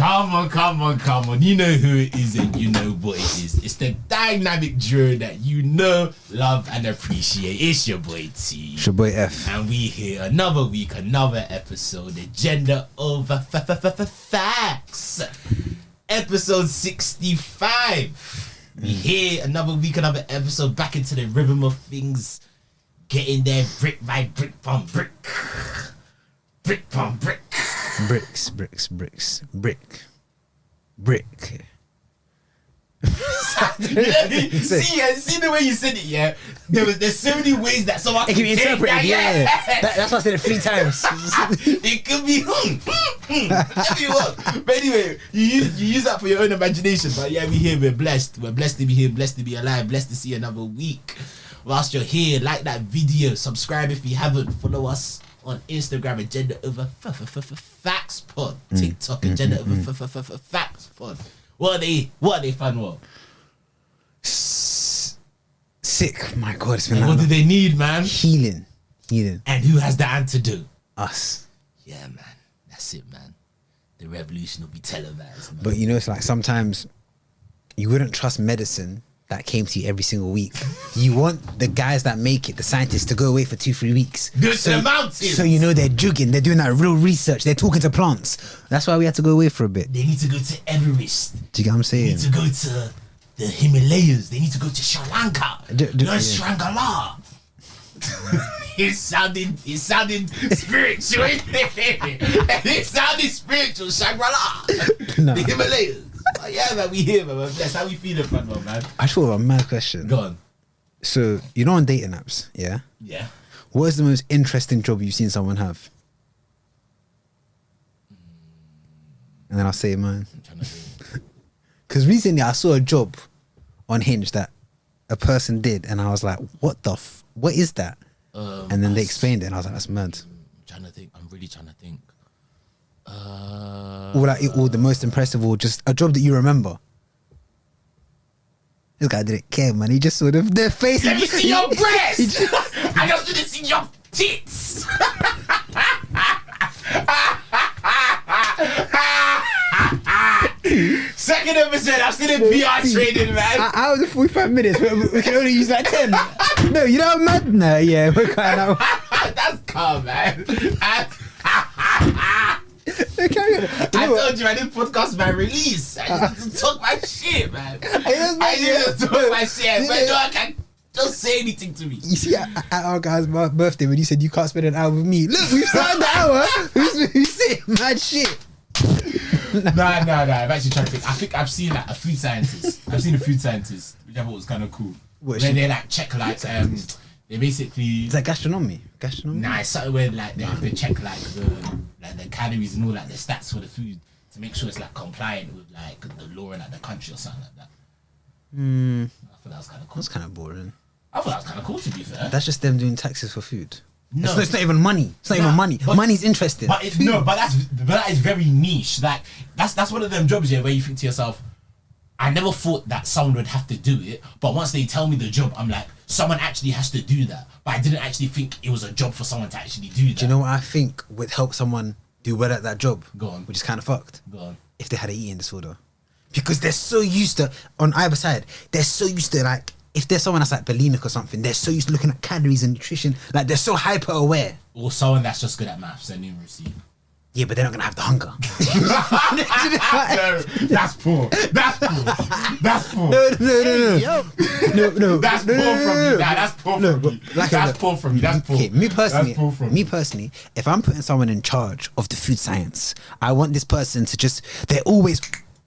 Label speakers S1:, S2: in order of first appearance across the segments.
S1: Come on. You know who it is and you know what it is. It's the dynamic duo that you know, love and appreciate. It's your boy T.
S2: It's your boy F.
S1: And we here another week, another episode. The Gender Over Facts. Episode 65. We here another week, another episode. Back into the rhythm of things. Getting there brick by brick from brick. Brick from brick.
S2: Bricks. Brick.
S1: See the way you said it, yeah? There's so many ways that someone
S2: It can be interpreted,
S1: that,
S2: yeah. That's why I said it 3 times.
S1: It could be But anyway, you use that for your own imagination. But yeah, we're blessed. We're blessed to be here, blessed to be alive, blessed to see another week. Whilst you're here, like that video, subscribe if you haven't, follow us on Instagram, Agenda Over Facts Pod, TikTok, Agenda Over Facts Pod. What are they fun for?
S2: Sick. My God, it's been
S1: And what do they need, man?
S2: Healing.
S1: And who has the antidote?
S2: Us.
S1: Yeah, man. That's it, man. The revolution will be televised, man.
S2: But you know, it's like sometimes you wouldn't trust medicine that came to you every single week. You want the guys that make it, the scientists, to go away for 2-3 weeks.
S1: Go to the mountains.
S2: So you know they're jugging, they're doing that real research, they're talking to plants. That's why we had to go away for a bit.
S1: They need to go to Everest.
S2: Do you get what I'm saying?
S1: They need to go to the Himalayas. They need to go to Sri Lanka. Shangri-La. It's sounding spiritual. It sounded spiritual. Shangri-La.
S2: Nah.
S1: The Himalayas. Oh, yeah, man, we here, man. That's how we feeling, man.
S2: I just thought of a mad question.
S1: Go on.
S2: So, you know on dating apps, yeah?
S1: Yeah.
S2: What is the most interesting job you've seen someone have? And then I'll say mine.
S1: I'm trying to think.
S2: Because recently I saw a job on Hinge that a person did, and I was like, what is that? And then they explained it, and I was like, that's mad.
S1: I'm really trying to think.
S2: Or the most impressive, or just a job that you remember. This guy didn't care, man. He just sort of their face.
S1: Let me see your breast. I just want to see your tits. Second episode, I've seen a PR training, man.
S2: Out of the 45 minutes, we can only use like 10. No, you know what I'm mad now? Yeah, we're kind of.
S1: That's calm, man.
S2: Carry on.
S1: I told you I didn't podcast my release. I need to talk my shit, man. I need to talk my shit, but no, I can't just say anything to me.
S2: You see, at our guy's birthday, when you said you can't spend an hour with me, look, we've started the hour. Who's saying mad shit?
S1: Nah. I'm actually trying to think. I think I've seen like a food scientist. Which I thought was kind of cool. Where they like check like they basically.
S2: Is that gastronomy?
S1: Nah, it's something where like they have to check like the calories and all like the stats for the food to make sure it's like compliant with like the law in like the country or something like that. I thought that was kind of cool.
S2: That's kind of boring.
S1: I thought that was kind of cool, to be fair.
S2: That's just them doing taxes for food.
S1: No,
S2: it's not even money. It's not even money. Money's interesting.
S1: But that is very niche. Like that's one of them jobs here where you think to yourself, I never thought that someone would have to do it, but once they tell me the job, I'm like, someone actually has to do that. But I didn't actually think it was a job for someone to actually do that.
S2: Do you know what I think would help someone do well at that job?
S1: Go on.
S2: Which is kind of fucked.
S1: Go on.
S2: If they had an eating disorder. Because they're so used to, on either side, they're so used to like, if there's someone that's like bulimic or something, they're so used to looking at calories and nutrition, like they're so hyper aware.
S1: Or someone that's just good at maths and numeracy.
S2: Yeah, but they're not gonna have the hunger.
S1: No, that's poor. That's poor.
S2: No.
S1: That's poor from you. Nah, that's poor from you. That's poor from you. That's poor.
S2: Okay, me personally, if I'm putting someone in charge of the food science, I want this person to they're always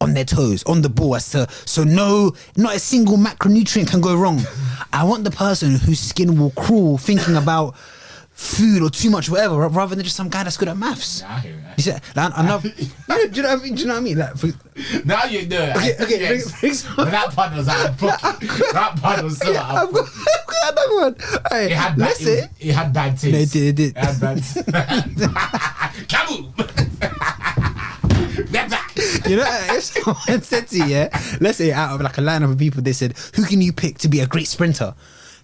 S2: on their toes, on the ball, so not a single macronutrient can go wrong. I want the person whose skin will crawl thinking about food or too much whatever, rather than just some guy that's good at maths.
S1: Nah, I hear that.
S2: You see, like, I love. Do you know what I mean? Like,
S1: now you do it.
S2: Okay.
S1: Yes. That part was out of pocket. That part was so out of pocket.
S2: I've got another one. Right,
S1: It had bad taste.
S2: No, it did.
S1: It had bad taste. Kaboom!
S2: You know, if someone said to you, yeah, let's say out of like a lineup of people, they said, who can you pick to be a great sprinter?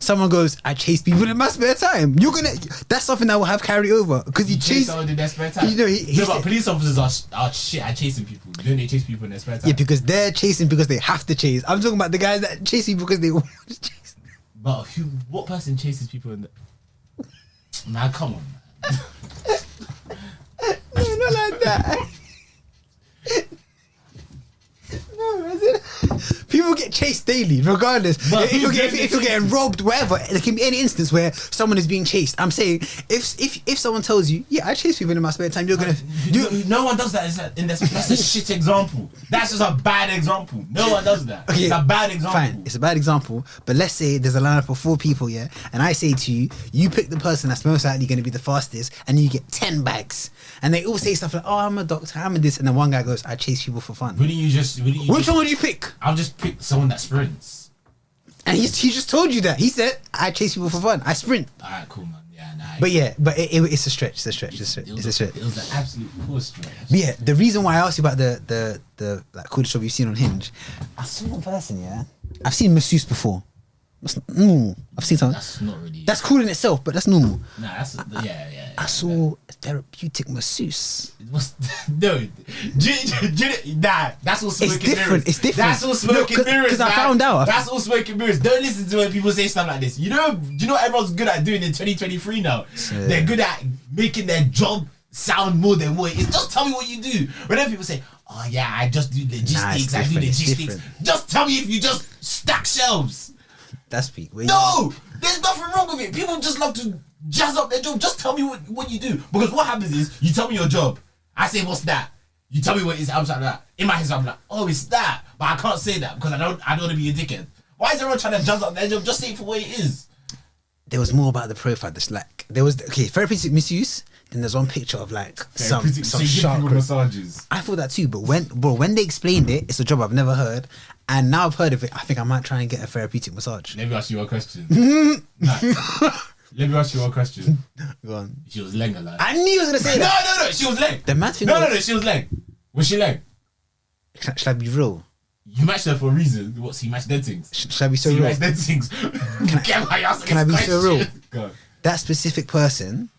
S2: someone goes, I chase people in my spare time. That's something that will have carry over because you chase
S1: someone in their spare time.
S2: You know,
S1: but police officers are shit at chasing people. Don't they chase people in their spare time?
S2: Yeah, because they're chasing because they have to chase. I'm talking about the guys that chase people because they want to chase.
S1: But what person chases people in the... Man, come on, man.
S2: No, not like that. No, is it? People get chased daily, regardless. If you're getting robbed, whatever, there can be any instance where someone is being chased. I'm saying, if someone tells you, yeah, I chase people in my spare time, you're gonna.
S1: No one does that. That's a shit example. That's just a bad example. No one does that.
S2: Okay,
S1: it's a bad example.
S2: Fine, it's a bad example. But let's say there's a lineup of 4 people, yeah, and I say to you, you pick the person that's most likely going to be the fastest, and you get 10 bags, and they all say stuff like, "Oh, I'm a doctor, I'm a this," and then one guy goes, "I chase people for fun." Which one would you pick?
S1: I'll just pick someone that sprints.
S2: And he just told you that. He said, "I chase people for fun. I sprint."
S1: Alright, cool, man. Yeah, nah.
S2: But it's a stretch. It's a stretch. It's a stretch.
S1: It was an absolute poor stretch.
S2: But yeah, the reason why I asked you about the like coolest job you've seen on Hinge, I saw one person. Yeah, I've seen masseuse before. That's normal. I've seen something.
S1: That's not really.
S2: That's cool in itself, but that's normal.
S1: Nah, that's yeah.
S2: I saw a therapeutic masseuse.
S1: It was no. Nah, that's all smoke and mirrors.
S2: It's different.
S1: That's all smoke and mirrors.
S2: Because I found out.
S1: That's all smoke and mirrors. Don't listen to when people say stuff like this. You know what everyone's good at doing in 2023 now? Yeah. They're good at making their job sound more than what it is. Just tell me what you do. Whenever people say, "Oh yeah, I just do logistics. I do logistics." Just tell me if you just stack shelves.
S2: That's peak.
S1: No, there's nothing wrong with it. People just love to jazz up their job. Just tell me what you do. Because what happens is, you tell me your job. I say, "What's that?" You tell me what it is. I'm like that. In my head, I'm like, "Oh, it's that." But I can't say that because I don't want to be a dickhead. Why is everyone trying to jazz up their job? Just say it for what it is.
S2: There was more about the profile. There was therapeutic misuse. Then there's one picture of like some shark
S1: massages.
S2: I thought that too, but when they explained it, it's a job I've never heard, and now I've heard of it. I think I might try and get a therapeutic massage.
S1: Let me ask you one question. Let me ask you one question.
S2: Go on.
S1: She was leg alive.
S2: I knew you was gonna say that.
S1: No, she was leg.
S2: The mad thing.
S1: No, she was leg. Was she leg?
S2: Should I be real?
S1: You matched her for a reason. What? So you matched dead things.
S2: Should I be so real?
S1: You matched dead things.
S2: Can I be so real?
S1: Go on.
S2: That specific person,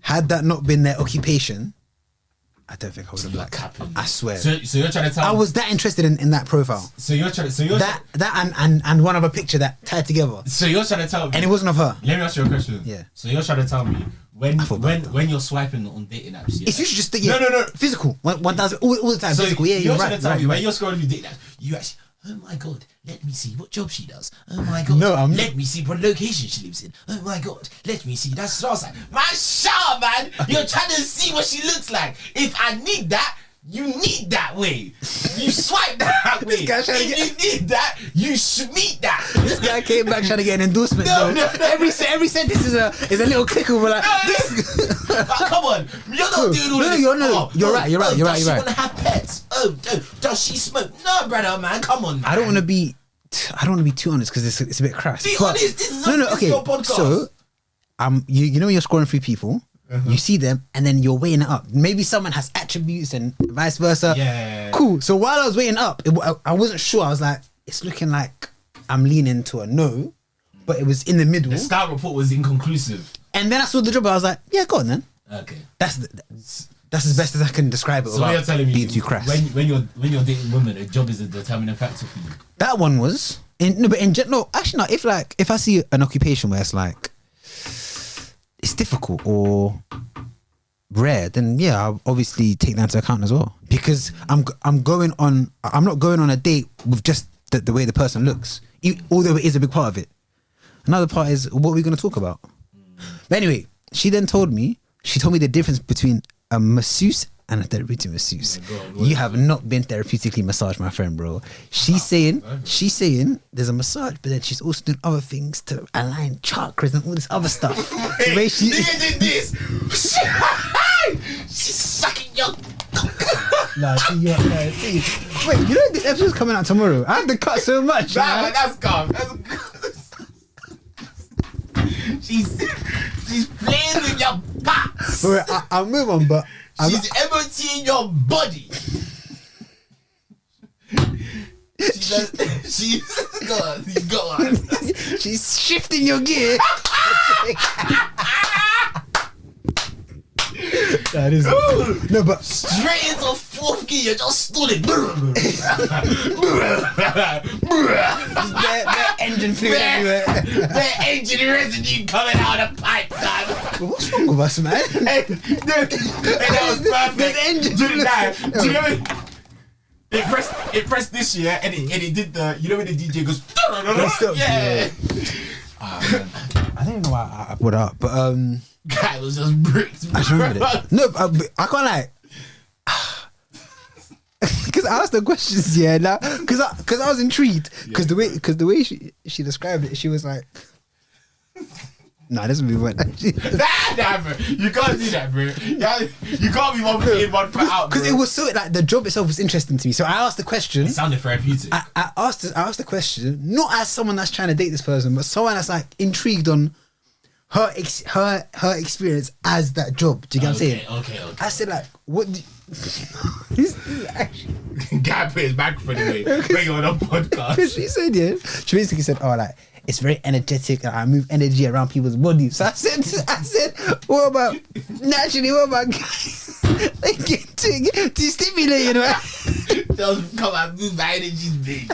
S2: had that not been their occupation, I don't think I would have liked it. I swear.
S1: So you're trying to tell me...
S2: I was that interested in that profile. And one other picture that tied together.
S1: So you're trying to tell me...
S2: And it wasn't of her.
S1: Let me ask you a question.
S2: Yeah.
S1: So you're trying to tell me when you're swiping on dating apps...
S2: It's usually just...
S1: No.
S2: Physical. 1,000... All the time.
S1: So
S2: physical. Yeah,
S1: you're
S2: right.
S1: Trying to tell me when you're scrolling through dating apps, you actually... Oh my God, let me see what job she does. Oh my God, let me see what location she lives in. Oh my God, let me see. That's what I was like. Man, shut up, man. You're trying to see what she looks like. If I need that, you need that way. You swipe that way. If you need that, you should meet that.
S2: This guy came back trying to get an endorsement. No. Every sentence is a little clickable. Like,
S1: come on, you're not doing all this.
S2: You're right.
S1: Does she want to have pets? Does she smoke? No, brother, man. Come on, man.
S2: I don't want to be too honest because it's a bit crass.
S1: Be honest. This is your podcast.
S2: So, you know when you're scrolling through people. You see them and then you're weighing it up. Maybe someone has attributes and vice versa.
S1: Yeah.
S2: Cool. So while I was weighing up, I wasn't sure. I was like, it's looking like I'm leaning to a no, but it was in the middle.
S1: The scout report was inconclusive.
S2: And then I saw the job. I was like, yeah, go on then.
S1: Okay.
S2: That's as best as I can describe it.
S1: So you're telling me
S2: being too crass.
S1: When you're dating women, a job is a determining factor for you.
S2: That one was actually not. If I see an occupation where it's like, it's difficult or rare, then yeah, I'll obviously take that into account as well. Because I'm not going on a date with just the way the person looks, although it is a big part of it. Another part is what we're going to talk about. But anyway, she told me the difference between a masseuse and a therapeutic masseuse. You have not been therapeutically massaged, my friend, bro. She's saying there's a massage, but then she's also doing other things to align chakras and all this other stuff. The way she
S1: did this. She's sucking your.
S2: Wait, you know this episode's coming out tomorrow? I have to cut so much.
S1: Nah, that's calm. She's playing with your parts.
S2: Wait, I'll move on, but
S1: she's emptying your body. She's She's go on.
S2: She's shifting your gear. That is no, but
S1: straight into fourth gear, you're just stalling.
S2: their engine fluid everywhere.
S1: Their engine residue coming out of the pipe, man.
S2: But what's wrong with us, man?
S1: Hey, that was perfect.
S2: There's engine
S1: Do
S2: fluid.
S1: you know what? It pressed this year and it did the, you know when the DJ goes yeah. Oh, man.
S2: I don't even know why I put it up, but
S1: guy was just bricked.
S2: I just remembered it. No, but I can't like, because I asked the questions, yeah, now because I was intrigued because the way she described it, she was like, nah, this would be what.
S1: Nah, bro, you can't do that, bro. You can't be one foot in, one foot out,
S2: because it was so like the job itself was interesting to me. So I asked the question.
S1: It sounded therapeutic.
S2: I asked the question not as someone that's trying to date this person, but someone that's like intrigued on her experience as that job. Do you get what I'm saying?
S1: Okay.
S2: I said like, what? This is actually.
S1: Guy put his microphone away. Bring it on a podcast.
S2: She said, yeah. She basically said, oh, like it's very energetic. And I move energy around people's bodies. So I said, what about naturally? What about guys? Like to stimulate, you know?
S1: Just come and move my energies, baby.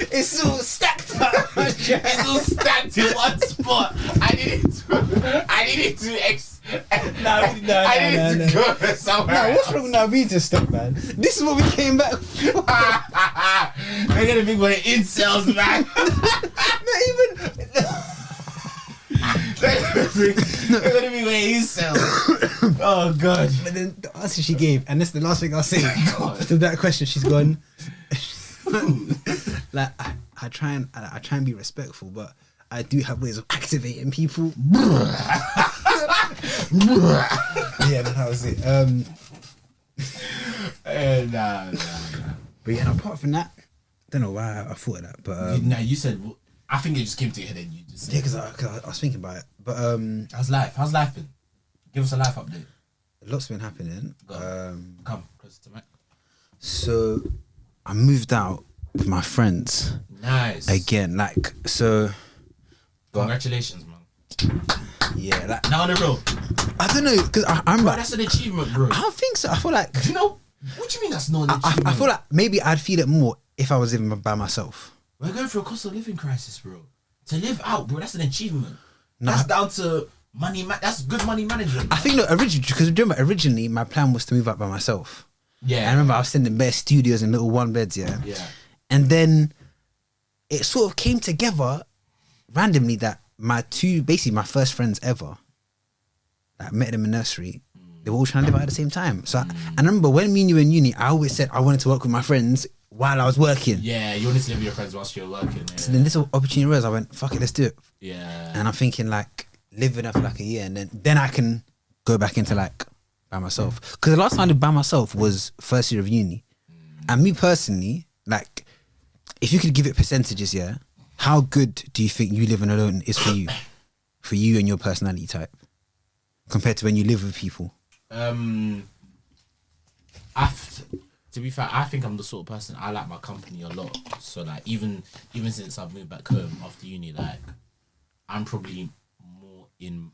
S2: It's all stacked up.
S1: It's all stacked in one spot. I needed to go somewhere.
S2: Nah, what's wrong with Navita stuff, man? This is what we came back for.
S1: They're gonna be one of incels, man.
S2: Not even.
S1: They're gonna be one of incels. Oh god.
S2: But then the answer she gave, and this is the last thing I'll say to that question, she's gone. Like I try and be respectful, but I do have ways of activating people. Yeah, that was it.
S1: Nah.
S2: But yeah, apart from that, I don't know why I thought of that, but
S1: you said. I think it just came to your head and you just said.
S2: yeah, because I was thinking about it. But
S1: how's life been? Give us a life update.
S2: Lots been happening.
S1: Come closer to Mac.
S2: So I moved out with my friends.
S1: Nice.
S2: Again, like so.
S1: Congratulations, man.
S2: Yeah, like
S1: now on the road.
S2: I don't know, because I'm
S1: Bro,
S2: like,
S1: that's an achievement, bro.
S2: I don't think so. I feel like,
S1: Do you know? What do you mean that's not an achievement?
S2: I feel like maybe I'd feel it more if I was living by myself.
S1: We're going through a cost of living crisis, bro. To live out, bro, that's an achievement.
S2: No,
S1: That's down to money. That's good money management.
S2: I think that originally my plan was to move out by myself.
S1: Yeah.
S2: I remember I was sending bare studios and little one beds, yeah.
S1: Yeah.
S2: And then it sort of came together randomly that my first friends ever, I met them in nursery. They were all trying to live out at the same time. So I remember when me and you were in uni, I always said I wanted to work with my friends while I was working.
S1: Yeah, you wanted to live with your friends whilst you're working. Yeah.
S2: So then this opportunity arose. I went, fuck it, let's do it.
S1: Yeah.
S2: And I'm thinking like live with her for like a year, and then I can go back into like by myself. Because the last time I lived by myself was first year of uni. And me personally, like, if you could give it percentages, yeah, how good do you think you living alone is for you? For you and your personality type? Compared to when you live with people?
S1: To be fair, I think I'm the sort of person, I like my company a lot. So like even since I've moved back home after uni, like I'm probably more in,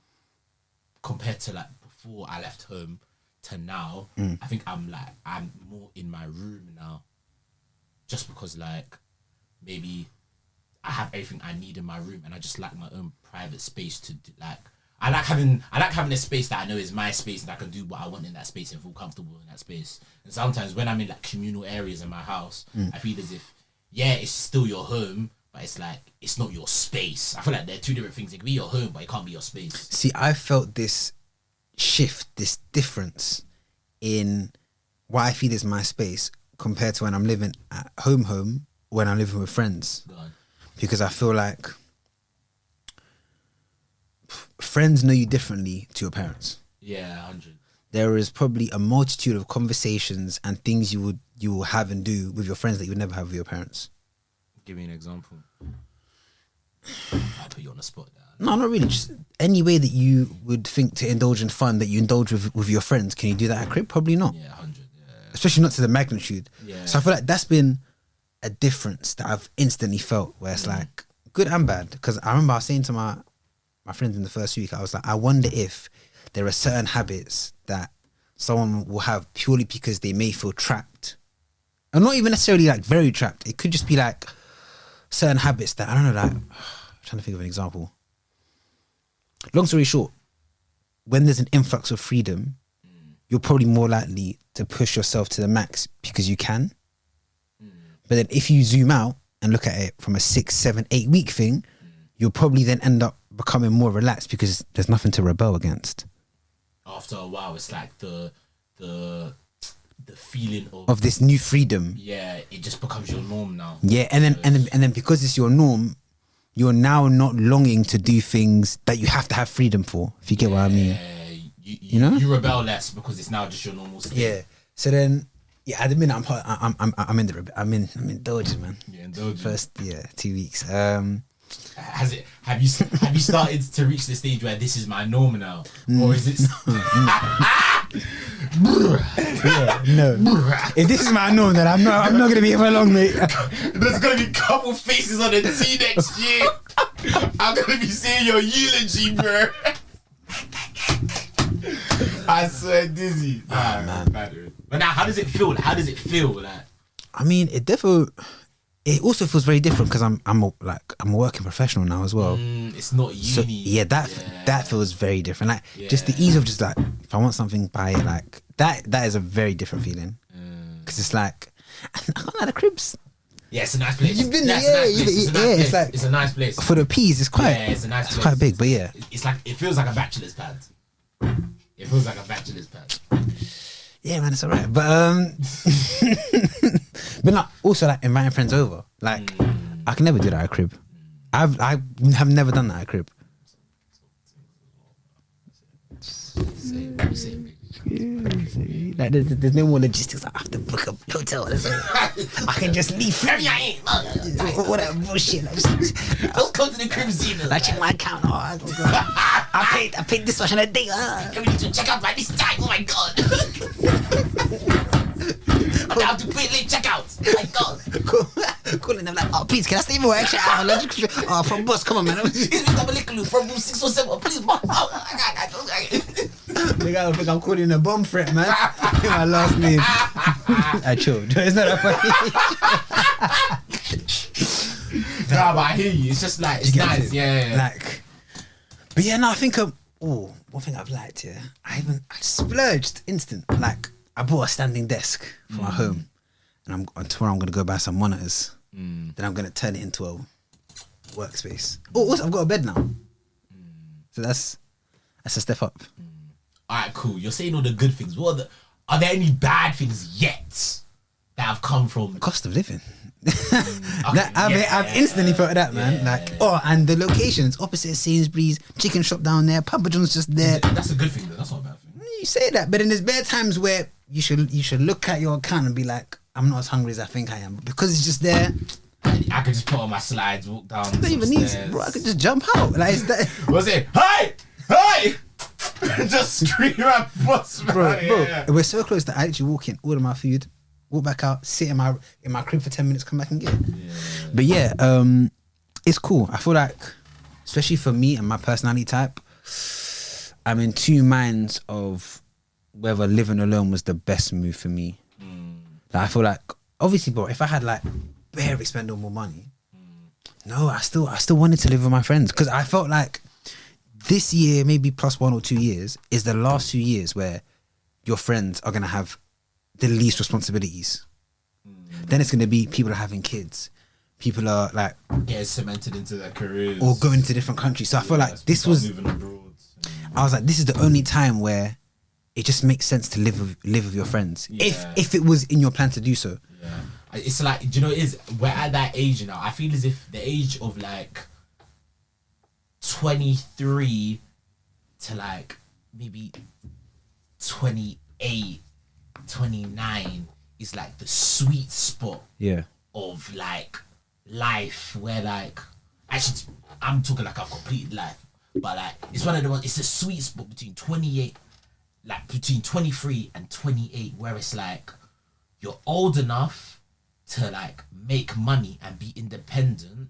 S1: compared to like before I left home to now, I think I'm more in my room now. Just because like maybe I have everything I need in my room and I just like my own private space to do, like I like having a space that I know is my space and I can do what I want in that space and feel comfortable in that space. And sometimes when I'm in like communal areas in my house, I feel as if, yeah, it's still your home, but it's like, it's not your space. I feel like they're two different things. It can be your home, but it can't be your space.
S2: See, I felt this shift, this difference in what I feel is my space compared to when I'm living at home, when I'm living with friends.
S1: Go on.
S2: Because I feel like friends know you differently to your parents.
S1: Yeah, 100.
S2: There is probably a multitude of conversations and things you will have and do with your friends that you would never have with your parents.
S1: Give me an example. I'll put you on the spot.
S2: No, not really. Just any way that you would think to indulge in fun that you indulge with your friends. Can you do that at crib? Probably not.
S1: Yeah, 100. Yeah.
S2: Especially not to the magnitude.
S1: Yeah.
S2: So I feel like that's been a difference that I've instantly felt, where it's like good and bad. Because I remember I was saying to my friends in the first week, I was like, I wonder if there are certain habits that someone will have purely because they may feel trapped, and not even necessarily like very trapped. It could just be like certain habits that I don't know. Like, I'm trying to think of an example. Long story short, when there's an influx of freedom, you're probably more likely to push yourself to the max because you can. But then if you zoom out and look at it from a 6, 7, 8 week thing, you'll probably then end up becoming more relaxed because there's nothing to rebel against.
S1: After a while, it's like the feeling
S2: of this new freedom.
S1: Yeah, it just becomes your norm now.
S2: Yeah, and then because it's your norm, you're now not longing to do things that you have to have freedom for. If you get what I mean.
S1: You know, you rebel less because it's now just your normal state.
S2: Yeah. So then, yeah, at the minute I'm indulging, man.
S1: Yeah, indulging.
S2: First, 2 weeks.
S1: Have you started to reach the stage where this is my norm now, or is it?
S2: No. If this is my norm, then I'm not gonna be here for long, mate.
S1: There's gonna be a couple faces on the T next year. I'm gonna be saying your eulogy, bro. I swear, dizzy. Man. But now, how does it feel? Like,
S2: I mean, it also feels very different because I'm a working professional now as well.
S1: It's not uni.
S2: So that feels very different. Like just the ease of just like, if I want something, buy it. Like that is a very different feeling. Because it's like, I can't lie, the cribs.
S1: Yeah, it's a nice place.
S2: You've been there, yeah.
S1: It's a nice place.
S2: For the peas, it's quite.
S1: Yeah, it's a nice place.
S2: Quite big, but yeah.
S1: It's like, it feels like a bachelor's pad.
S2: Yeah, man, it's alright. But but like also like inviting friends over. Like I can never do that at a crib. I have never done that at a crib. Like there's no more logistics. I have to book a hotel. I can just leave. Whatever bullshit.
S1: Don't come to the crib, Zena.
S2: Like check my account. I paid this much on a day.
S1: Can we need to check out by this time? Oh my god. I have to pay late checkout. Oh my god.
S2: Calling them like, oh please, can I stay more extra hour? Oh, from boss, come on, man.
S1: From room 607, please, boss.
S2: The guy will think I'm calling a bomb threat, man. My last name. I chilled. It's not that funny.
S1: Nah, but I hear you. It's just like, it's nice. Yeah.
S2: Like, but yeah, no, I think one thing I've liked, I splurged instant. Like, I bought a standing desk for my home, and tomorrow I'm gonna go buy some monitors. Then I'm gonna turn it into a workspace. Oh, also I've got a bed now, so that's a step up.
S1: Alright, cool. You're saying all the good things. Are there any bad things yet that have come from
S2: cost of living?
S1: Okay,
S2: I've instantly felt that, man. And the locations opposite Sainsbury's, chicken shop down there, Papa John's just there.
S1: That's a good thing, though. That's not a bad thing.
S2: You say that, but then there's bare times where you should look at your account and be like, I'm not as hungry as I think I am, because it's just there.
S1: I could just put on my slides, walk down.
S2: I don't even need to, bro. I could just jump out. Like, it's that.
S1: What's it? Hey! Just scream at boss,
S2: bro. We're so close that I actually walk in, order my food, walk back out, sit in my crib for 10 minutes, come back and get it. But it's cool. I feel like, especially for me and my personality type, I'm in two minds of whether living alone was the best move for me. Like, I feel like, obviously, bro, if I had like bare expendable money, no, I still wanted to live with my friends, because I felt like this year, maybe plus 1 or 2 years, is the last 2 years where your friends are gonna have the least responsibilities. Then it's gonna be people are having kids, people are like
S1: getting cemented into their careers
S2: or going to different countries. So I feel like this was
S1: moving abroad.
S2: I was like, this is the only time where it just makes sense to live with your friends, if it was in your plan to do so.
S1: It's like, do you know what it is? We're at that age now. I feel as if the age of like 23 to like maybe 28, 29 is like the sweet spot of like life, where like, actually I'm talking like I've completed life, but like it's one of the ones. It's a sweet spot between 28, like between 23 and 28, where it's like you're old enough to like make money and be independent,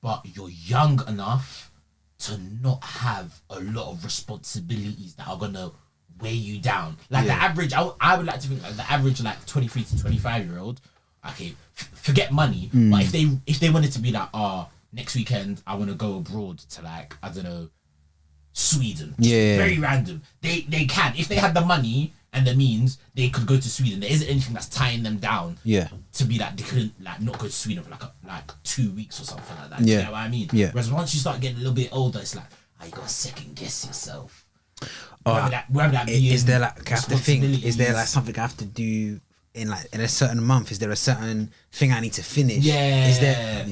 S1: but you're young enough to not have a lot of responsibilities that are gonna weigh you down. Like the average, I would like to think like the average like 23 to 25-year-old. Okay, forget money, but if they wanted to be like, next weekend I want to go abroad to like, I don't know, Sweden. Very random. They can. If they had the money and the means, they could go to Sweden. There isn't anything that's tying them down. To be like, they couldn't like not go to Sweden for like 2 weeks or something like that. You know what I mean? Whereas once you start getting a little bit older, it's like, you gotta second guess yourself. Whether that be
S2: is there like, I have to think, is there like something I have to do in a certain month? Is there a certain thing I need to finish? Is there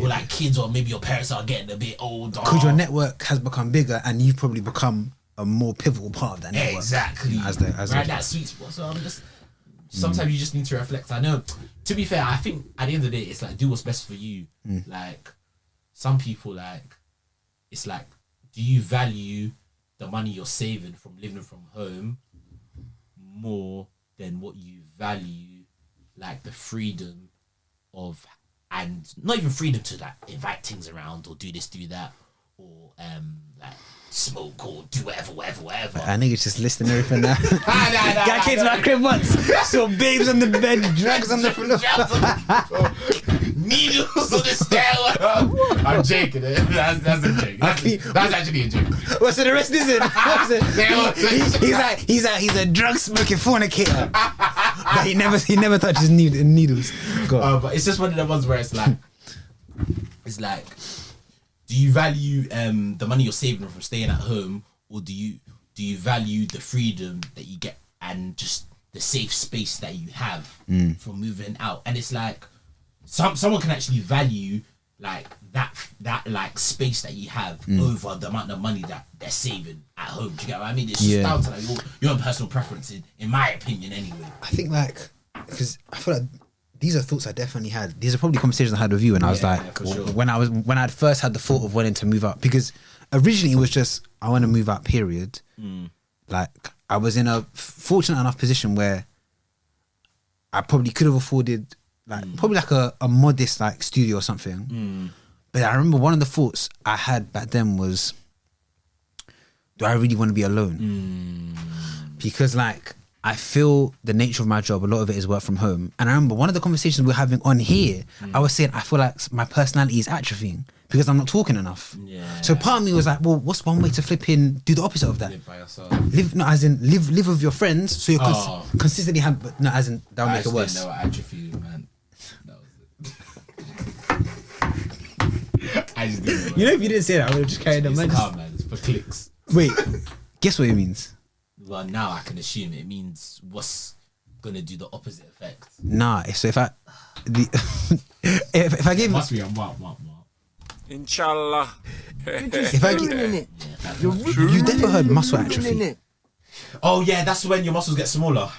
S1: or like kids, or maybe your parents are getting a bit older,
S2: because your network has become bigger and you've probably become a more pivotal part of that network.
S1: Exactly. As that sweet spot. So I'm just sometimes you just need to reflect. I know, to be fair, I think at the end of the day it's like, do what's best for you. Like some people, like it's like, do you value the money you're saving from living from home more than what you value like the freedom of, and not even freedom to like invite things around or do this, do that, or like smoke or do whatever.
S2: I think it's just listing everything now. Guy came to my crib once, saw babes on the bed, drugs on the floor,
S1: needles on the stairwell. I'm joking. That's a joke. That's actually a joke.
S2: Well, so the rest isn't. He's a drug smoking fornicator, but he never touches needles.
S1: But it's just one of the ones where it's like, do you value the money you're saving from staying at home, or do you value the freedom that you get and just the safe space that you have from moving out? And it's like someone can actually value like that like space that you have over the amount of money that they're saving at home. Do you get what I mean? It's just down to like your own personal preference, in my opinion, anyway.
S2: I think like, because I feel like these are thoughts I definitely had. These are probably conversations I had with you, and I was like, when I'd first had the thought of wanting to move out, because originally it was just, I want to move out, period. Like I was in a fortunate enough position where I probably could have afforded like probably like a modest like studio or something. But I remember one of the thoughts I had back then was, do I really want to be alone? Because like, I feel the nature of my job, a lot of it is work from home. And I remember one of the conversations we were having on here, I was saying, I feel like my personality is atrophying because I'm not talking enough. So part of me was like, well, what's one way to flipping do the opposite of that?
S1: Live by yourself.
S2: Live with your friends, so you're consistently have, but no, as in, that'll make it worse.
S1: No, atrophy, man. That was it. I just didn't know.
S2: You know, if you didn't say that, I would have just carried on.
S1: It's calm, man. It's for clicks.
S2: Wait, guess what it means?
S1: Well, now I can assume it means what's gonna do the opposite effect.
S2: Nah, so if I give,
S1: Must be a what.
S3: Inshallah.
S2: If I give, you've never heard muscle atrophy.
S1: Oh yeah, that's when your muscles get smaller.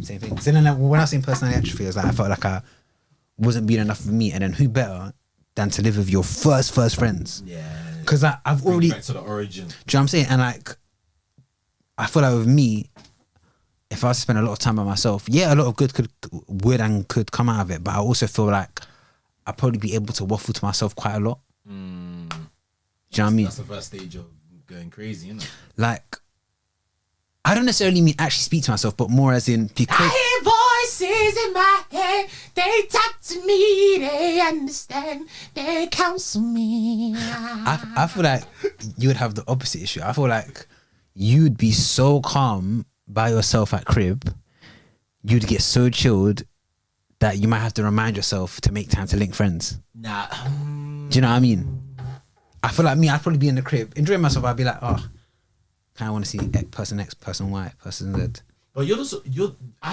S2: Same thing. So then when I was saying personality atrophy, I was like, I felt like I wasn't being enough for me, and then who better than to live with your first friends?
S1: Yeah.
S2: Because I've already
S1: back to the origin.
S2: Do you know what I'm saying? And like, I feel like with me, if I was to spend a lot of time by myself, a lot of good could come out of it. But I also feel like I'd probably be able to waffle to myself quite a lot. Do you know what I mean?
S1: That's the first stage of going crazy, isn't it?
S2: Like, I don't necessarily mean actually speak to myself, but more as in, because
S1: I hear voices in my head. They talk to me. They understand. They counsel me.
S2: I feel like you would have the opposite issue. I feel like you'd be so calm by yourself at crib, you'd get so chilled that you might have to remind yourself to make time to link friends.
S1: Nah.
S2: Do you know what I mean? I feel like me, I'd probably be in the crib, enjoying myself. I'd be like, oh, kind of want to see person X, person Y, person Z.
S1: But I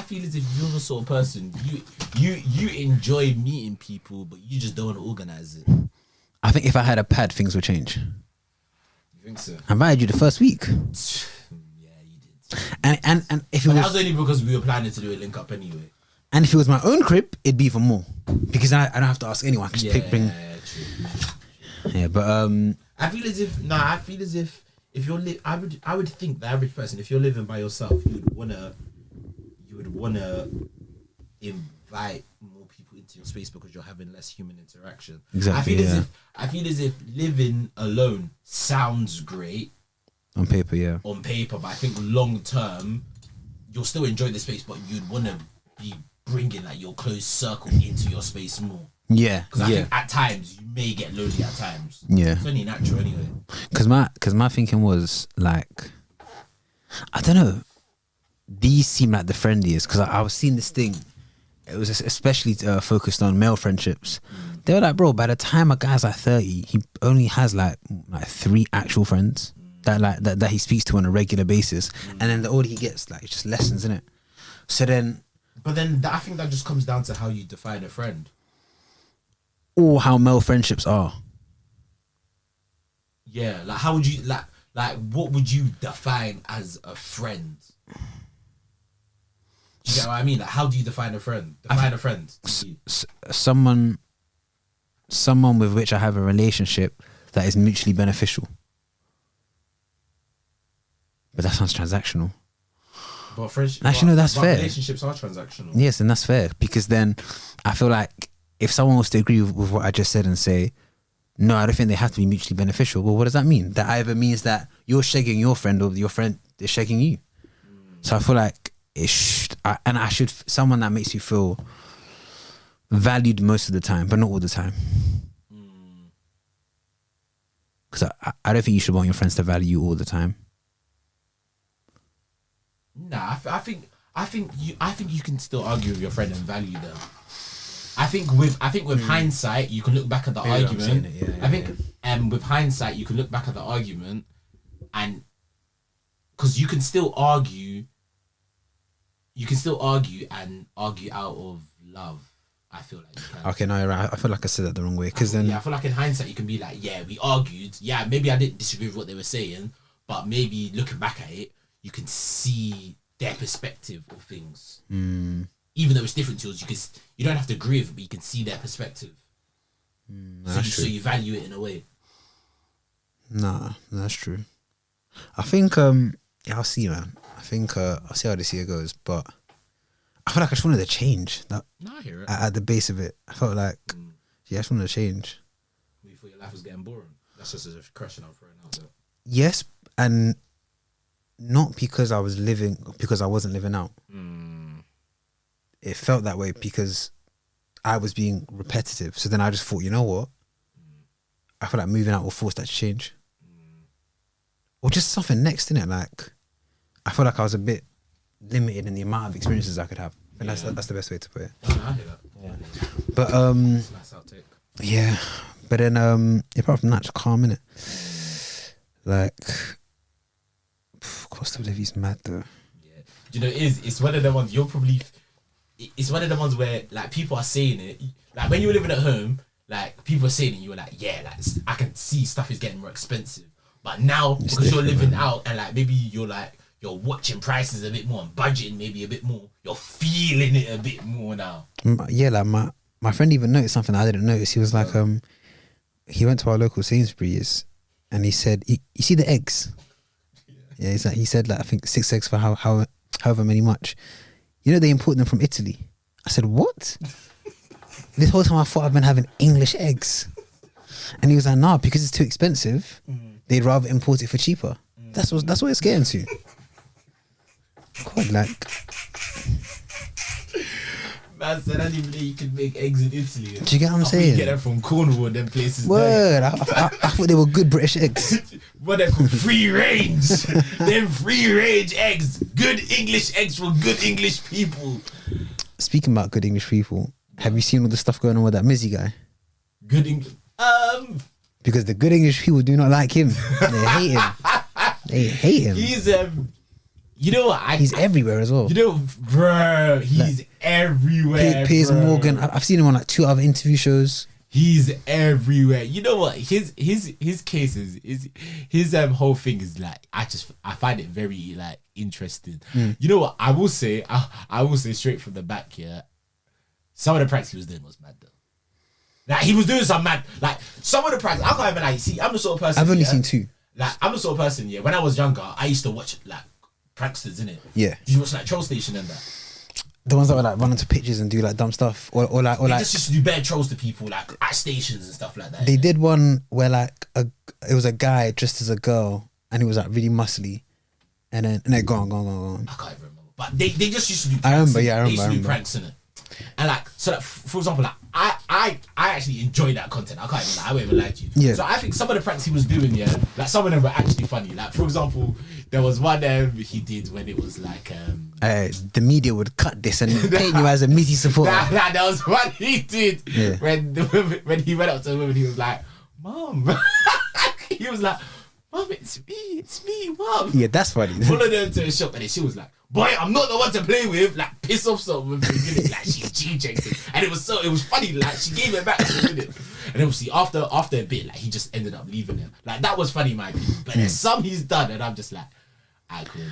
S1: feel as if you're the sort of person, you enjoy meeting people, but you just don't want to organise it.
S2: I think if I had a pad, things would change.
S1: You think so?
S2: I invited you the first week.
S1: Yeah, you did.
S2: And if it
S1: But
S2: was,
S1: that was only because we were planning to do a link up anyway.
S2: and if it was my own crib, it'd be even more, because I don't have to ask anyone. I can just bring.
S1: True.
S2: Yeah, but
S1: I feel as if you're I would think the average person, if you're living by yourself, you would wanna invite more people into your space because you're having less human interaction.
S2: Exactly.
S1: I feel as if living alone sounds great
S2: on paper, yeah.
S1: On paper, but I think long term, you'll still enjoy the space, but you'd want to be bringing like your close circle into your space more.
S2: Yeah,
S1: because I think at times you may get lonely at times.
S2: Yeah,
S1: it's only natural anyway.
S2: Because my thinking was like, I don't know, these seem like the friendliest because I was seeing this thing. It was especially focused on male friendships. They were like, bro, by the time a guy's like 30, he only has like 3 actual friends that he speaks to on a regular basis, and then the older he gets, like, it's just lessons, isn't it? So then,
S1: but then I think that just comes down to how you define a friend,
S2: or how male friendships are.
S1: Yeah, like how would you like what would you define as a friend? Do you get what I mean? Like, how do you define a friend? Define a friend.
S2: Someone with which I have a relationship that is mutually beneficial. But that sounds transactional.
S1: But friendship,
S2: actually, no, that's fair.
S1: Relationships are transactional.
S2: Yes, and that's fair, because then I feel like if someone was to agree with what I just said and say, no, I don't think they have to be mutually beneficial, well, what does that mean? That either means that you're shagging your friend or your friend is shagging you. So I feel like I should someone that makes you feel valued most of the time, but not all the time. Because I don't think you should want your friends to value you all the time.
S1: Nah, I think you can still argue with your friend and value them. I think with hindsight, you can look back at the argument. With hindsight, you can look back at the argument, and because you can still argue and argue out of love. I feel like you can.
S2: Okay, no, you're right. I feel like I said that the wrong way. Because then,
S1: I feel like in hindsight, you can be like, yeah, we argued. Yeah, maybe I didn't disagree with what they were saying, but maybe looking back at it, you can see their perspective of things. Even though it's different to yours, you don't have to agree with it, but you can see their perspective. So you value it in a way.
S2: Nah, that's true. I think I'll see, man. I think I'll see how this year goes, but I feel like I just wanted to change. I
S1: hear it.
S2: At the base of it, I felt like I just wanted to change.
S1: You thought your life was getting boring? That's just a question I'm throwing out there.
S2: Yes, and not because I wasn't living out. It felt that way because I was being repetitive. So then I just thought, you know what? I feel like moving out will force that to change. Or just something next, innit? Like, I feel like I was a bit limited in the amount of experiences I could have. And that's the best way to put it.
S1: I hear that. Yeah.
S2: But
S1: that's a nice outtake.
S2: Yeah. But then apart from that, just calm, innit? Like, cost of living is mad though.
S1: Yeah. Do you know, it's one of the ones it's one of the ones where like people are saying it. Like when you were living at home, like people are saying it, you were like, yeah, like I can see stuff is getting more expensive. But now because you're living out and like maybe you're watching prices a bit more and budgeting maybe a bit more, you're feeling it a bit more now.
S2: Yeah, like my friend even noticed something I didn't notice. He was like, he went to our local Sainsbury's and he said, you see the eggs? Yeah, he said like I think 6 eggs for however many much. You know they import them from Italy. I said, what? This whole time I thought I've been having English eggs. And he was like, nah, because it's too expensive, they'd rather import it for cheaper. That's what it's getting to. God, like.
S1: Man said I didn't believe you could make eggs in Italy.
S2: Do you get what I'm saying?
S1: You get them from Cornwall, them places.
S2: Word, I thought they were good British eggs.
S1: What they're called free range. Them free range eggs. Good English eggs for good English people.
S2: Speaking about good English people, have you seen all the stuff going on with that Mizzy guy?
S1: Good English.
S2: Because the good English people do not like him. They hate him. They hate him.
S1: He's you know what?
S2: He's everywhere as well.
S1: You know, bro, he's like, everywhere.
S2: Piers Morgan. I've seen him on like 2 other interview shows.
S1: He's everywhere. You know what? His case is his whole thing is like I find it very like interesting. You know what? I will say straight from the back here. Some of the pranks he was doing was mad though. Like he was doing some mad, like some of the pranks. I can't even like see. I'm the sort of person.
S2: I've only seen 2.
S1: Like I'm the sort of person. Yeah, when I was younger, I used to watch like pranksters in it.
S2: Yeah.
S1: Did you watch like Troll Station and that?
S2: The ones that would like run into pictures and do like dumb stuff, or like
S1: They just used to do bad trolls to people like at stations and stuff like that.
S2: they did one where like it was a guy dressed as a girl and he was like really muscly, and then go on.
S1: I can't even remember, but they just used to do. Pranks
S2: I remember,
S1: in it.
S2: yeah, I
S1: They used to
S2: remember.
S1: do pranks in it, and like so. Like, for example, like I actually enjoyed that content. I can't even lie. I won't even lie to you.
S2: Yeah.
S1: So I think some of the pranks he was doing, yeah, like some of them were actually funny. Like for example, there was one he did when it was like
S2: the media would cut this and paint you as a Mizzy supporter.
S1: Nah, there was one he did
S2: Yeah.
S1: when he went up to the woman. He was like, "Mom," he was like, "Mom, it's me, Mom."
S2: Yeah, that's funny.
S1: Followed her to the shop and then she was like, "Boy, I'm not the one to play with." Like piss off something. Like she checked it, and it was funny. Like she gave it back to him, and then obviously after a bit, like he just ended up leaving him. Like that was funny, in my opinion. But there's some he's done, and I'm just like, I couldn't.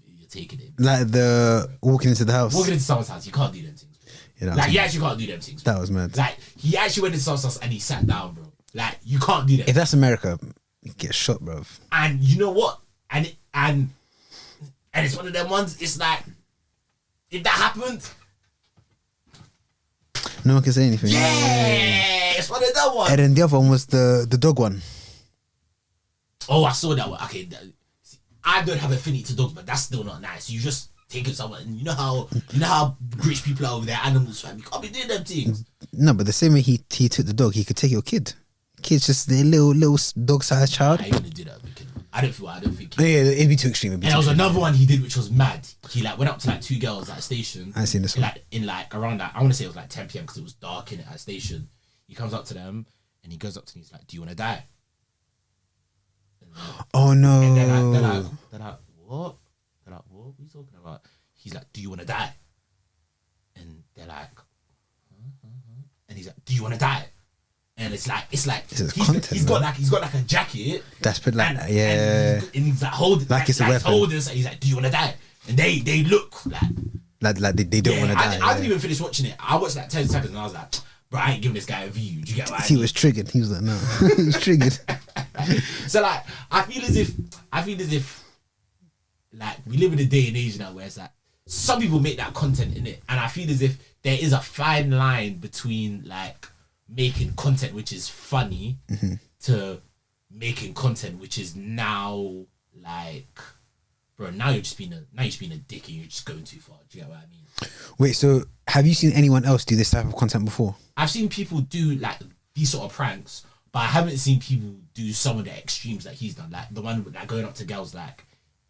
S1: You're taking it.
S2: Like the walking into the house.
S1: Walking into someone's house, you can't do them things.
S2: You know,
S1: Like you actually can't do them things.
S2: that was mad.
S1: Like he actually went into someone's house and he sat down, bro. Like you can't do that.
S2: If that's America, you get shot, bro.
S1: And you know what? And it's one of them ones. It's like if that happened,
S2: No one can say anything.
S1: yeah, it's one of them ones.
S2: And then the other one was the dog one.
S1: Oh, I saw that one. Okay, see, I don't have a affinity to dogs, but that's still not nice. You just take it somewhere, and you know how rich people are over there, animals, fam. You can't be doing them things.
S2: No, but the same way he took the dog, he could take your kid. Kid's just a little dog-sized child.
S1: I ain't gonna do that with a kid. I don't think.
S2: Yeah, it'd be too extreme.
S1: And there was another one he did which was mad. He like went up to like 2 girls at a station.
S2: I seen this one.
S1: Like in like around that, I want to say it was like 10 p.m. because it was dark in it at a station. He comes up to them and he goes up to me. He's like, "Do you want to die?"
S2: Oh no!
S1: And they're like, "What?" They're like, "What are you talking about?" He's like, "Do you want to die?" And they're like, and he's like, "Do you want to die?" And it's like
S2: This is content,
S1: he's got like a jacket.
S2: That's pretty like
S1: and,
S2: yeah.
S1: and he's like holding
S2: Like it's a weapon.
S1: Holding, so he's like, "Do you want to die?" And they look like
S2: Like they don't want to die.
S1: I didn't even finish watching it. I watched like 10 seconds and I was like, "Bro, I ain't giving this guy a view." Do you get what I
S2: He
S1: mean?
S2: was triggered. He was like, no, he was triggered.
S1: So like, I feel as if like we live in a day and age now where it's like some people make that content in it, and I feel as if there is a fine line between like making content which is funny to making content which is now like, bro, now you're just being a dick and you're just going too far. Do you get what I mean?
S2: Wait, so have you seen anyone else do this type of content before?
S1: I've seen people do like these sort of pranks, but I haven't seen people do some of the extremes that he's done. Like the one with like going up to girls like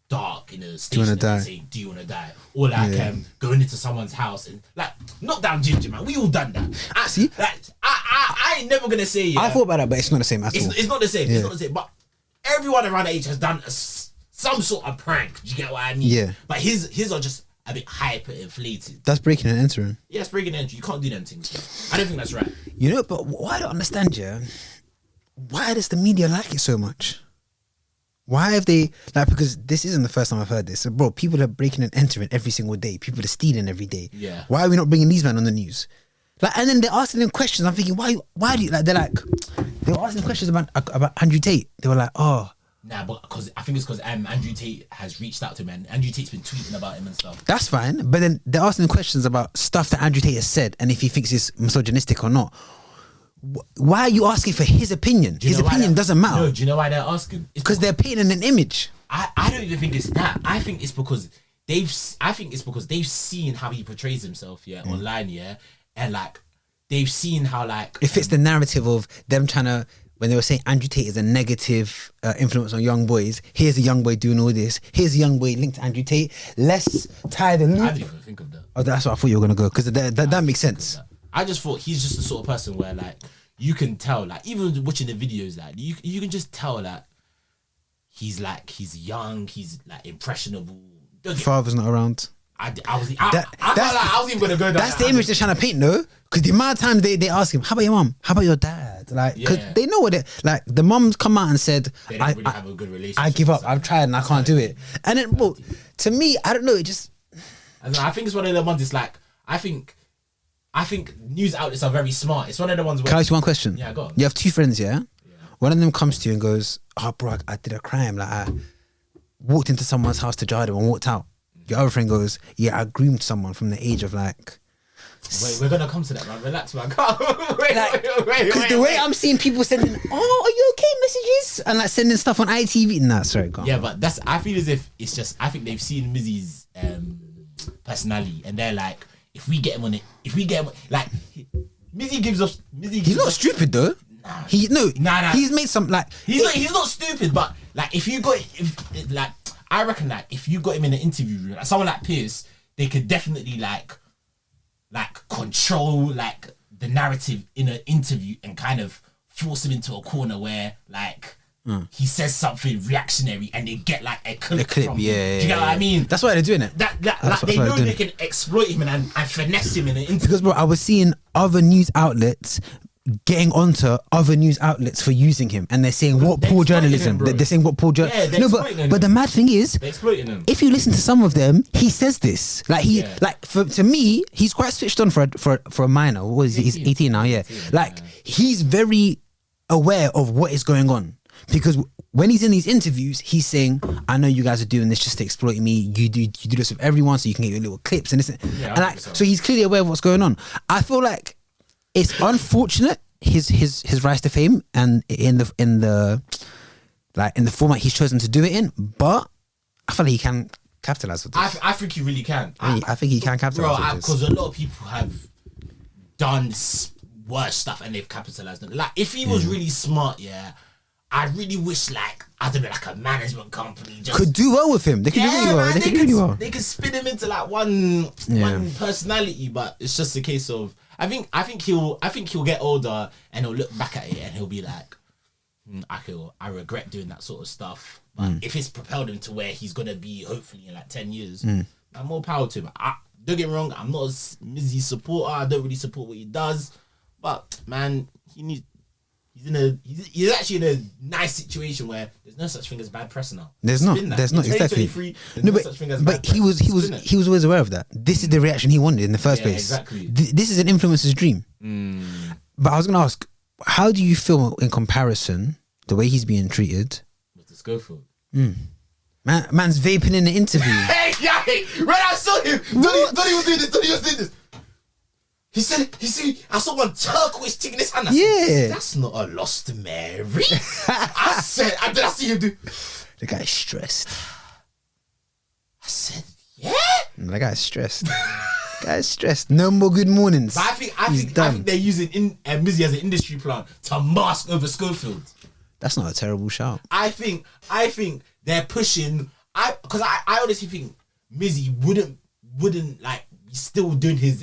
S1: dark in a station and
S2: die?
S1: saying, "Do you want to die?" Or like going into someone's house and like knock down ginger, man. We all done that.
S2: See?
S1: Like I ain't never gonna say
S2: I thought about that, but it's not the same at all.
S1: it's not the same.
S2: Yeah.
S1: It's not the same. But everyone around the age has done some sort of prank. Do you get what I mean?
S2: Yeah.
S1: But his are just a bit hyper inflated.
S2: That's breaking and entering.
S1: Yeah, it's breaking entry. You can't do them things. I don't think that's right.
S2: You know, but what I don't understand, yeah, why does the media like it so much? Why have they, like, because this isn't the first time I've heard this. So, bro, people are breaking and entering every single day. People are stealing every day.
S1: Yeah.
S2: Why are we not bringing these men on the news? Like, and then they're asking them questions. I'm thinking, why do you, like, they were asking questions about Andrew Tate. They were like, oh.
S1: Nah, but because I think it's because Andrew Tate has reached out to him and Andrew Tate's been tweeting about him and stuff.
S2: That's fine. But then they're asking questions about stuff that Andrew Tate has said and if he thinks it's misogynistic or not. Why are you asking for his opinion? His opinion doesn't matter.
S1: No, do you know why they're asking?
S2: Because they're painting an image.
S1: I don't even think it's that. I think it's because they've seen how he portrays himself, online, and like they've seen how like
S2: It fits the narrative of them trying to, when they were saying Andrew Tate is a negative influence on young boys. Here's a young boy doing all this. Here's a young boy linked to Andrew Tate. Let's tie the
S1: I
S2: loop.
S1: didn't even think of that.
S2: Oh, that's what I thought you were gonna go, because that makes sense.
S1: I just thought he's just the sort of person where like you can tell, like even watching the videos, like you can just tell that he's young, he's like impressionable.
S2: Father's not around.
S1: I was even gonna go down.
S2: That's the image they're trying to paint, no? Because the amount of times they ask him, "How about your mom? How about your dad?" Like, because they know what it like. The mom's come out and said,
S1: They don't really have a good relationship.
S2: I give up. I've tried and I can't do it." And then, bro, to me, I don't know. It just
S1: I think it's one of the ones. It's like I think I think news outlets are very smart. It's one of the ones where...
S2: Can I ask you one question?
S1: Yeah, go on.
S2: You have two friends, yeah? One of them comes to you and goes, "Oh, bro, I did a crime. Like, I walked into someone's house to jar them and walked out." Your other friend goes, "Yeah, I groomed someone from the age of like..."
S1: Wait, we're gonna come to that, man. Relax, man. wait.
S2: Because the way I'm seeing people sending, "Oh, are you okay?" messages and like sending stuff on ITV. Nah, sorry, go on.
S1: Yeah, but that's... I feel as if it's just... I think they've seen Mizzy's personality and they're like, if we get him on it, like, Mizzy gives us...
S2: He's not stupid though.
S1: Nah.
S2: Nah. He's made some like...
S1: He's not stupid, but like, if you got... like, I reckon that if you got him in an interview room, like someone like Pierce, they could definitely like control like the narrative in an interview and kind of force him into a corner where like he says something reactionary and they get like a clip from him.
S2: Yeah,
S1: do you get what I mean?
S2: That's why they're doing it.
S1: Like they know they can exploit him and finesse him in an interview.
S2: Because bro, I was seeing other news outlets getting onto other news outlets for using him, and they're saying what poor journalism. They're saying what poor journalism.
S1: Yeah,
S2: but the mad thing is,
S1: they're exploiting him.
S2: if you listen to some of them, he says this. Like to me, he's quite switched on for a minor. What is he? He's 18 now. Yeah, he's very aware of what is going on, because when he's in these interviews, he's saying, "I know you guys are doing this just to exploit me. You do this with everyone, so you can get your little clips and this." And like, so he's clearly aware of what's going on. I feel like it's unfortunate his rise to fame and in the format he's chosen to do it in, but I feel like he can capitalize with this.
S1: I think he really can.
S2: I think he can capitalize with this.
S1: Because a lot of people have done worse stuff and they've capitalized on it. Like, if he was really smart, I really wish, like, I don't know, like a management company just
S2: could do well with him. They could do really well.
S1: Man,
S2: They could do really well.
S1: They could spin him into like one personality, but it's just a case of I think he'll get older and he'll look back at it and he'll be like, I regret doing that sort of stuff. But if it's propelled him to where he's gonna be, hopefully in like 10 years, more power to him. Don't get me wrong, I'm not a Mizzy supporter. I don't really support what he does, but man, he's actually in a nice situation where there's no such thing as bad press now.
S2: There's not exactly. No, but he was always aware of that. This is the reaction he wanted in the first place.
S1: Exactly.
S2: This is an influencer's dream. But I was gonna ask, how do you feel in comparison the way he's being treated?
S1: With the Schofield.
S2: Man's vaping in the interview.
S1: When I saw him, Donnie was doing this. He said, I saw one turquoise thing in his hand. I said, that's not a Lost Mary. I said, did I see him do?
S2: The guy's stressed.
S1: I said, yeah.
S2: The guy's stressed. No more good mornings.
S1: But I think they're using Mizzy as an industry plant to mask over Schofield.
S2: That's not a terrible shout.
S1: I think they're pushing. Because I honestly think Mizzy wouldn't like still doing his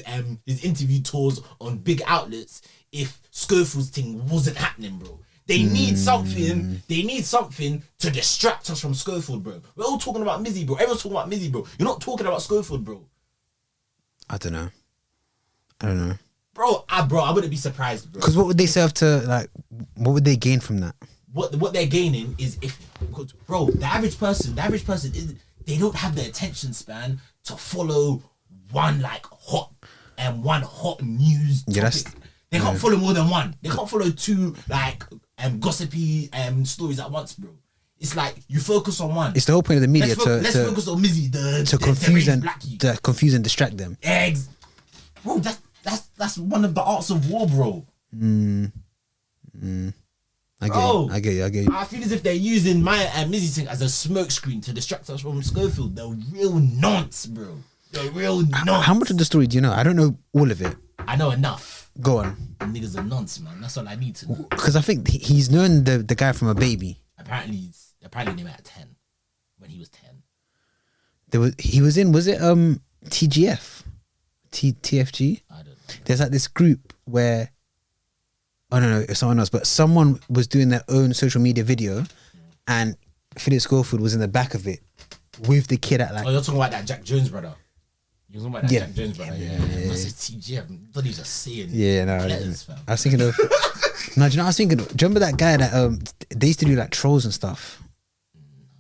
S1: interview tours on big outlets if Schofield's thing wasn't happening, bro. They need something. They need something to distract us from Schofield, bro. We're all talking about Mizzy, bro. Everyone's talking about Mizzy, bro. You're not talking about Schofield, bro.
S2: I don't know.
S1: Bro, I wouldn't be surprised, bro.
S2: Because what would they serve to, like, what would they gain from that?
S1: What they're gaining is because, bro, the average person is, they don't have the attention span to follow one hot news topic. They can't follow more than one. They can't follow two like gossipy stories at once, bro. It's like you focus on one.
S2: It's the whole point of the media
S1: let's focus on Mizzy,
S2: to confuse and distract them.
S1: Bro, that's one of the arts of war, bro.
S2: I get you.
S1: I feel as if they're using my Mizzy thing as a smokescreen to distract us from Schofield. The real nonce, bro. The real nonce.
S2: How much of the story do you know? I don't know all of it.
S1: I know enough.
S2: Go on.
S1: The niggas are nonce, man. That's all I need to know.
S2: Because I think he's known the guy from a baby.
S1: Apparently they met at 10 when he was 10.
S2: He was in, was it TGF? TFG?
S1: I don't know.
S2: There's like this group where, I don't know if someone else, but someone was doing their own social media video and Phillip Schofield was in the back of it with the kid at like...
S1: Oh, you're talking about that Jack Jones brother. You're talking about that Jack Jones brother. Yeah. I said TGF. I thought he was just saying letters, fam.
S2: I was thinking of... No, do you know what I was thinking of? Do you remember that guy that they used to do like trolls and stuff?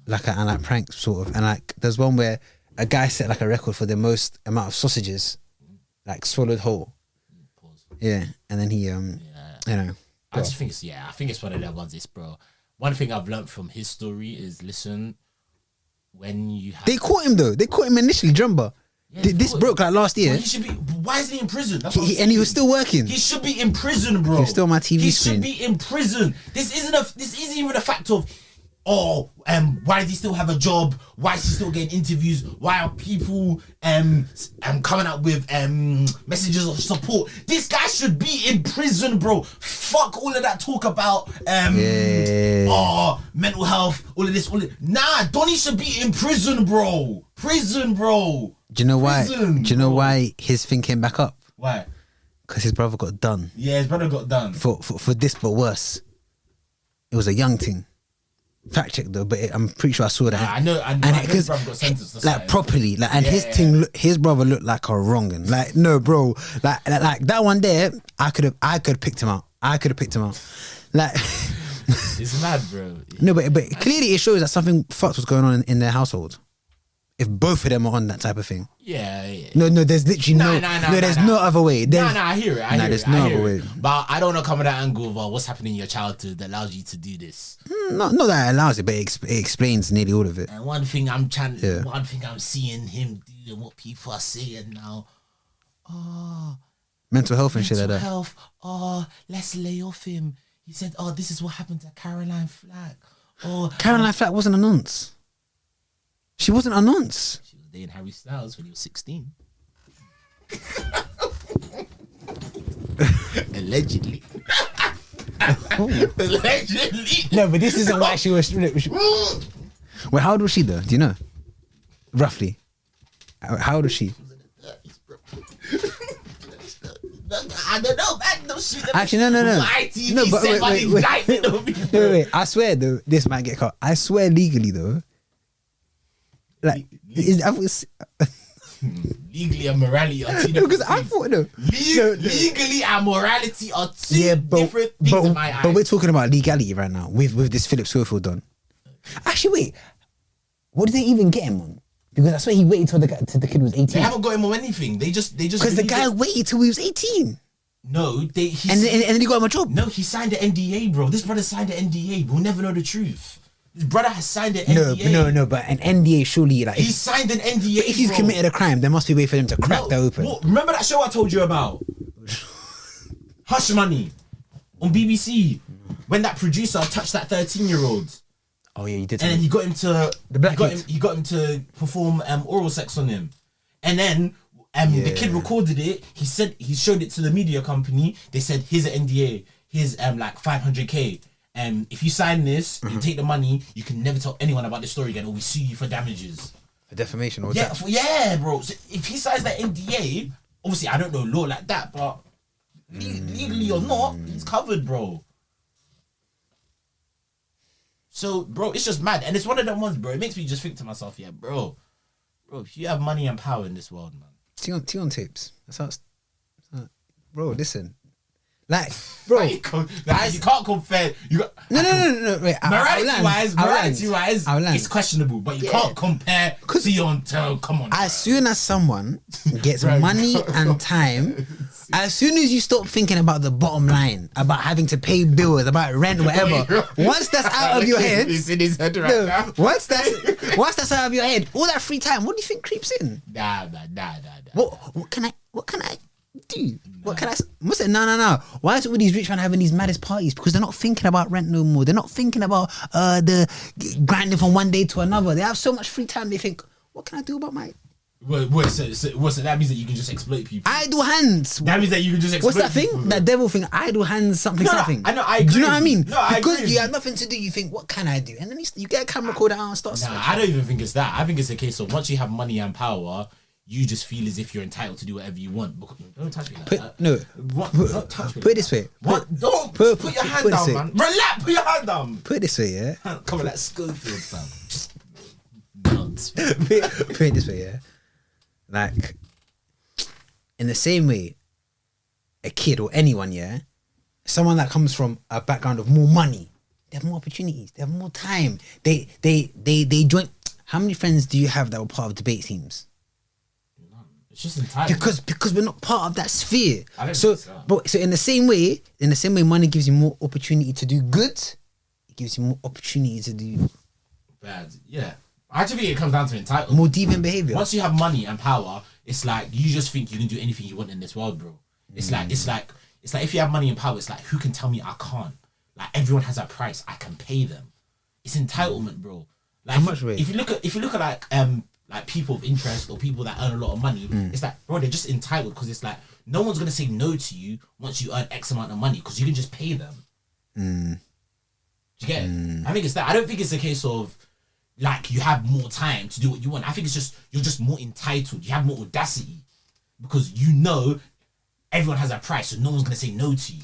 S2: And like pranks sort of. And like there's one where a guy set like a record for the most amount of sausages like swallowed whole. Yeah, and then he you know.
S1: I just think I think it's one of them ones. This, bro. One thing I've learned from his story is listen. When you have...
S2: They caught him though. They caught him initially. Do you remember?
S1: Yeah,
S2: this broke like last year.
S1: Well, he should be. Why isn't he in prison? That's
S2: And he was still working.
S1: He should be in prison, bro.
S2: He was still on my TV
S1: He
S2: screen.
S1: should be in prison. This isn't even a fact of, why does he still have a job? Why is he still getting interviews? Why are people coming up with messages of support? This guy should be in prison, bro. Fuck all of that talk about mental health, all of this, Nah, Donnie should be in prison, bro. Prison, bro.
S2: Do you know why?
S1: Prison,
S2: Do you know
S1: bro.
S2: why his thing came back up?
S1: Why?
S2: Because his brother got done
S1: Yeah, his brother got done.
S2: for this, but worse. It was a young thing. Fact check though, but I'm pretty sure I saw that.
S1: I know his brother got sentenced to
S2: like
S1: something.
S2: properly, like, and his thing, his brother looked like a wrong'un. Like, no, bro, like that one there, I could have picked him out. Like,
S1: It's mad, bro.
S2: no, but clearly it shows that something fucked was going on in their household. If both of them are on that type of thing.
S1: Yeah.
S2: No, there's literally there's no other way.
S1: I hear it.
S2: There's no other way.
S1: But I don't know, come with that angle of what's happening in your childhood that allows you to do this.
S2: Not that it allows it, but it explains nearly all of it.
S1: And one thing I'm seeing him do and what people are saying now.
S2: Mental health and shit like that.
S1: Health. Let's lay off him. He said, this is what happened to Caroline Flack.
S2: Caroline Flack wasn't a nonce. She wasn't a nonce.
S1: She was dating Harry Styles when he was 16. Allegedly. Allegedly.
S2: No, but this isn't why she was. Wait, how old was she though? Do you know? Roughly. How old was she?
S1: I don't know, man. No shit.
S2: Actually, no.
S1: ITV
S2: No, but wait. I swear though, this might get caught. I swear legally though. Like,
S1: legally and morality are two
S2: because
S1: different
S2: I
S1: things.
S2: thought no.
S1: Legally and morality are two different things in my eyes.
S2: But we're talking about legality right now with this Phillip Schofield done. Actually, wait. What did they even get him on? Because I swear he waited till the kid was 18.
S1: They haven't got him on anything. They just
S2: because the guy waited till he was 18.
S1: No,
S2: and then he got him a job.
S1: No, he signed an NDA, bro. This brother signed an NDA. We'll never know the truth. His brother has signed an NDA.
S2: No, but an NDA surely like
S1: he signed an NDA.
S2: But if he's committed a crime, there must be a way for them to crack that open.
S1: Remember that show I told you about? Hush Money on BBC when that producer touched that 13-year-old.
S2: Oh yeah, he did.
S1: And then he got him to
S2: he
S1: got him to perform oral sex on him, and then the kid recorded it. He showed it to the media company. They said, "Here's an NDA. Here's like 500K. If you sign this, you take the money. You can never tell anyone about this story again, or we sue you for damages."
S2: For defamation, or
S1: yeah, bro. So if he signs that NDA, obviously I don't know law like that, but legally or not, he's covered, bro. So, bro, it's just mad. And it's one of them ones, bro. It makes me just think to myself, yeah, bro, if you have money and power in this world, man.
S2: T on tapes. That's how bro, listen. Like, bro.
S1: You can't compare.
S2: No. Wait,
S1: morality wise, it's questionable, but you can't compare Tion to, come on.
S2: As soon as someone gets money and time, as soon as you stop thinking about the bottom line, about having to pay bills, about rent, whatever, once that's out of your head,
S1: it's in his head right now.
S2: Once that's out of your head, all that free time, what do you think creeps in?
S1: Nah.
S2: What can I do? What can I say? No. Why is all these rich men having these maddest parties? Because they're not thinking about rent no more. They're not thinking about the grinding from one day to another. They have so much free time. They think, what can I do about my...
S1: So that means that you can just exploit people.
S2: Idle hands.
S1: That means that you can just exploit
S2: people. What's that thing?
S1: People,
S2: that devil thing. Idle hands. Something.
S1: I know. I agree.
S2: Do you know what I mean?
S1: No, I
S2: because
S1: agree.
S2: you have nothing to do. You think, what can I do? And then you get a camera recorder out and start.
S1: I don't even think it's that. I think it's a case of once you have money and power, you just feel as if you're entitled to do whatever you want. Don't touch me like that.
S2: No.
S1: Don't touch me.
S2: Put it this way.
S1: Don't put your hand down, man. Relax. Put your hand down.
S2: Put it this way, yeah.
S1: Come on, like Schofield, fam.
S2: Put it this way, yeah. Like, in the same way, a kid or anyone, yeah, someone that comes from a background of more money, they have more opportunities, they have more time. They join. How many friends do you have that were part of debate teams?
S1: It's just entitlement.
S2: Because we're not part of that sphere.
S1: I don't
S2: So,
S1: think so.
S2: but so in the same way, money gives you more opportunity to do good. It gives you more opportunity to do
S1: Bad. Yeah. I actually think it comes down to entitlement.
S2: more deviant behavior.
S1: Once you have money and power, it's like you just think you can do anything you want in this world, bro. It's like if you have money and power, it's like who can tell me I can't? Like everyone has a price, I can pay them. It's entitlement, bro. Like
S2: How much,
S1: if you look at like people of interest or people that earn a lot of money, it's like, bro, they're just entitled because it's like no one's gonna say no to you once you earn X amount of money because you can just pay them. Do you get it? I think it's that. I don't think it's a case of like you have more time to do what you want. I think it's just you're just more entitled. You have more audacity because you know everyone has a price, so no one's gonna say no to you.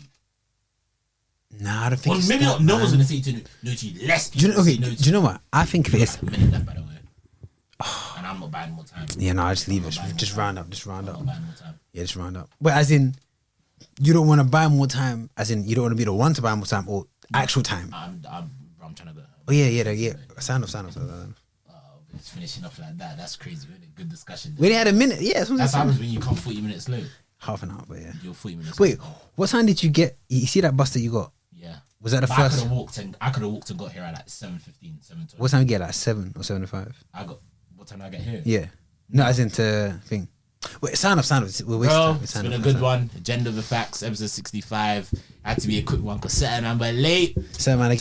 S2: Nah, I don't think.
S1: Well,
S2: it's
S1: maybe
S2: that,
S1: not. No
S2: man.
S1: one's gonna say no to you. Less people.
S2: Do
S1: say no to
S2: you know what? I think if it is.
S1: Like a minute left, by the way. And I'm not buying more time.
S2: Yeah, no, I just leave it.
S1: I'm not
S2: Just
S1: buying
S2: round up. Just round
S1: I'm
S2: up.
S1: not buying more time.
S2: Yeah, just round up. But as in, you don't want to buy more time. As in, you don't want to be the one to buy more time or actual time.
S1: I'm trying to go.
S2: Oh yeah. Sound off.
S1: It's finishing off like that. That's crazy. We had a good discussion.
S2: We only had a minute. Yeah, that's what I'm
S1: That's what
S2: saying.
S1: happens when you come 40 minutes late.
S2: Half an hour, but yeah.
S1: You're 40 minutes.
S2: Wait,
S1: late.
S2: what time did you get? You see that bus that you got?
S1: Yeah.
S2: Was that the
S1: But
S2: first?
S1: I could have walked and got here at like 7:15, 7:20.
S2: What time did you get? Like 7 or 7:05?
S1: What time did I get here?
S2: Yeah. No, as in to thing. Wait, sound off. We're wasting
S1: Bro,
S2: time.
S1: it's been a good one. Agenda of the Facts, episode 65. Had to be a quick one because certain number late.
S2: So man.